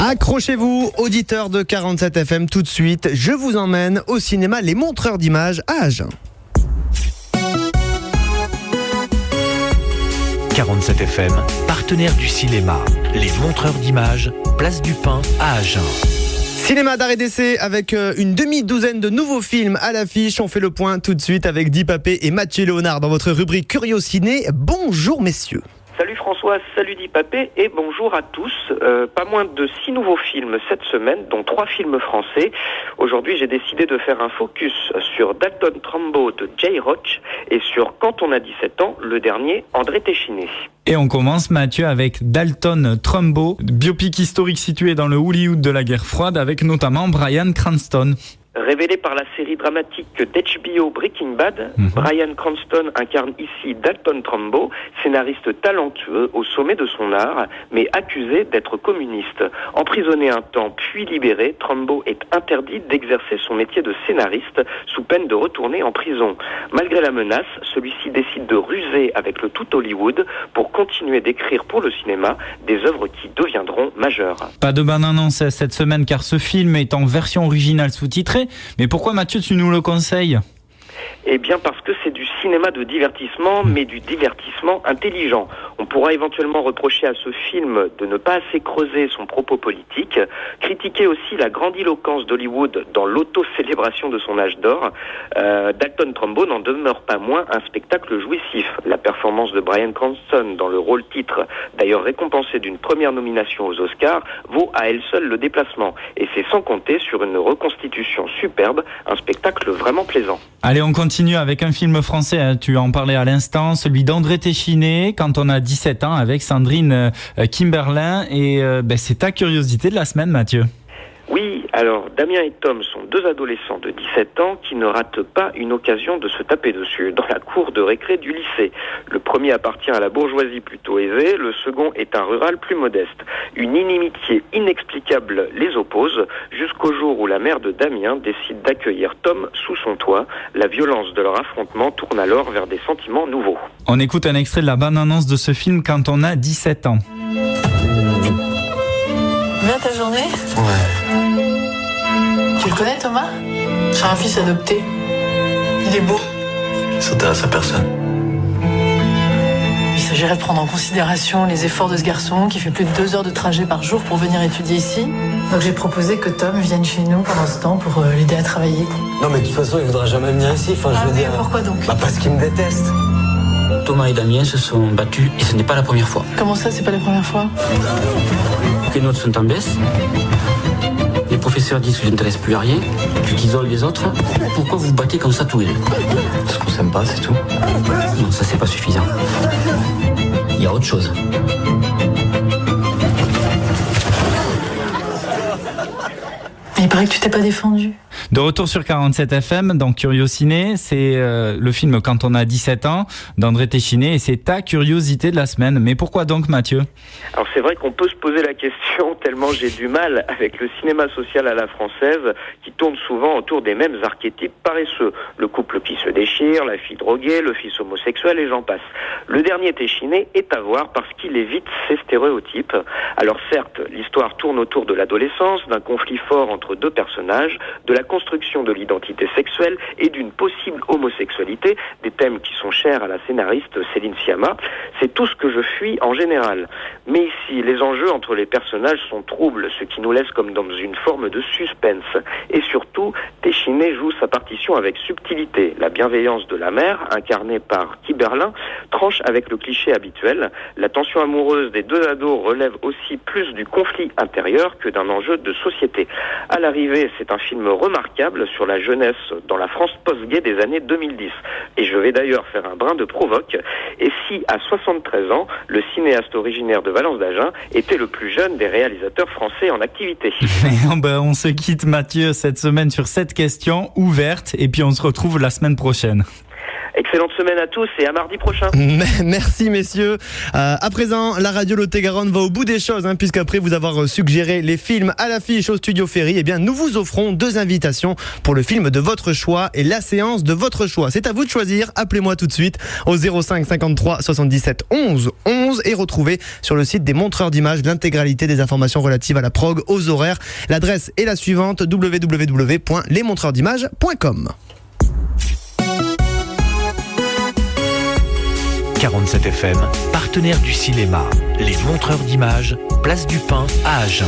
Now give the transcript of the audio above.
Accrochez-vous, auditeurs de 47 FM, tout de suite, je vous emmène au cinéma Les Montreurs d'Images à Agen. 47 FM, partenaire du cinéma, Les Montreurs d'Images, place du Pin à Agen. Cinéma d'art et d'essai avec une demi-douzaine de nouveaux films à l'affiche. On fait le point tout de suite avec Di Papé et Mathieu Léonard dans votre rubrique Curiociné. Bonjour messieurs. Salut François, salut Di Papé et bonjour à tous. Pas moins de 6 nouveaux films cette semaine, dont 3 films français. Aujourd'hui, j'ai décidé de faire un focus sur Dalton Trumbo de Jay Roach et sur Quand on a 17 ans, le dernier, André Téchiné. Et on commence, Mathieu, avec Dalton Trumbo, biopic historique situé dans le Hollywood de la guerre froide, avec notamment Bryan Cranston. Révélé par la série dramatique d'HBO Breaking Bad, Bryan Cranston incarne ici Dalton Trumbo, scénariste talentueux au sommet de son art, mais accusé d'être communiste. Emprisonné un temps puis libéré, Trumbo est interdit d'exercer son métier de scénariste sous peine de retourner en prison. Malgré la menace, celui-ci décide de ruser avec le tout Hollywood pour continuer d'écrire pour le cinéma des œuvres qui deviendront majeures. Pas de bande-annonce cette semaine car ce film est en version originale sous-titrée. Mais pourquoi, Mathieu, tu nous le conseilles ? Eh bien parce que c'est du cinéma de divertissement, mais du divertissement intelligent. On pourra éventuellement reprocher à ce film de ne pas assez creuser son propos politique, critiquer aussi la grandiloquence d'Hollywood dans l'auto-célébration de son âge d'or. Dalton Trumbo n'en demeure pas moins un spectacle jouissif. La performance de Bryan Cranston dans le rôle titre, d'ailleurs récompensé d'une première nomination aux Oscars, vaut à elle seule le déplacement. Et c'est sans compter sur une reconstitution superbe, un spectacle vraiment plaisant. Allez, on continue avec un film français, tu en parlais à l'instant, celui d'André Téchiné, Quand on a 17 ans, avec Sandrine Kimberlin. Et c'est ta curiosité de la semaine, Mathieu. Oui, alors Damien et Tom sont 2 adolescents de 17 ans qui ne ratent pas une occasion de se taper dessus dans la cour de récré du lycée. Le premier appartient à la bourgeoisie plutôt aisée, le second est un rural plus modeste. Une inimitié inexplicable les oppose jusqu'au jour où la mère de Damien décide d'accueillir Tom sous son toit. La violence de leur affrontement tourne alors vers des sentiments nouveaux. On écoute un extrait de la bande-annonce de ce film Quand on a 17 ans. Bien ta journée ? Ouais. Tu le connais, Thomas ? J'ai un fils adopté. Il est beau. Ça t'intéresse à personne. Il s'agirait de prendre en considération les efforts de ce garçon qui fait plus de 2 heures de trajet par jour pour venir étudier ici. Donc j'ai proposé que Tom vienne chez nous pendant ce temps pour l'aider à travailler. Non mais de toute façon il voudra jamais venir ici. Enfin, je veux dire. Pourquoi donc ? Parce qu'il me déteste. Thomas et Damien se sont battus et ce n'est pas la première fois. Comment ça, c'est pas la première fois ? Les notes sont en baisse. Les professeurs disent qu'ils n'intéressent plus à rien, qu'ils isolent les autres. Pourquoi vous vous battez comme ça tous les deux ? Parce qu'on s'aime pas, c'est tout. Non, ça c'est pas suffisant. Il y a autre chose. Il paraît que tu t'es pas défendu. De retour sur 47 FM, dans Curiociné, c'est le film Quand on a 17 ans d'André Téchiné et c'est ta curiosité de la semaine. Mais pourquoi donc, Mathieu ? Alors c'est vrai qu'on peut se poser la question tellement j'ai du mal avec le cinéma social à la française qui tourne souvent autour des mêmes archétypes paresseux. Le couple qui se déchire, la fille droguée, le fils homosexuel et j'en passe. Le dernier Téchiné est à voir parce qu'il évite ces stéréotypes. Alors certes, l'histoire tourne autour de l'adolescence, d'un conflit fort entre 2 personnages, de la construction de l'identité sexuelle et d'une possible homosexualité, des thèmes qui sont chers à la scénariste Céline Sciamma. C'est tout ce que je fuis en général. Mais ici, les enjeux entre les personnages sont troubles, ce qui nous laisse comme dans une forme de suspense. Et surtout, Téchiné joue sa partition avec subtilité. La bienveillance de la mère, incarnée par Kimberlin, tranche avec le cliché habituel. La tension amoureuse des 2 ados relève aussi plus du conflit intérieur que d'un enjeu de société. À l'arrivée, c'est un film remarquable sur la jeunesse dans la France post-gay des années 2010. Et je vais d'ailleurs faire un brin de provoque. Et si, à 73 ans, le cinéaste originaire de Valence d'Agen était le plus jeune des réalisateurs français en activité. On se quitte, Mathieu, cette semaine sur cette question ouverte et puis on se retrouve la semaine prochaine. Excellente semaine à tous et à mardi prochain. Merci messieurs. À présent, la radio Lot-et-Garonne va au bout des choses, puisqu'après vous avoir suggéré les films à l'affiche au Studio Ferry, eh bien nous vous offrons 2 invitations pour le film de votre choix et la séance de votre choix. C'est à vous de choisir. Appelez-moi tout de suite au 05 53 77 11 11 et retrouvez sur le site des montreurs d'images l'intégralité des informations relatives à la prog, aux horaires. L'adresse est la suivante: www.lesmontreursd'images.com. 47 FM, partenaire du cinéma. Les montreurs d'images, place du Pin à Agen.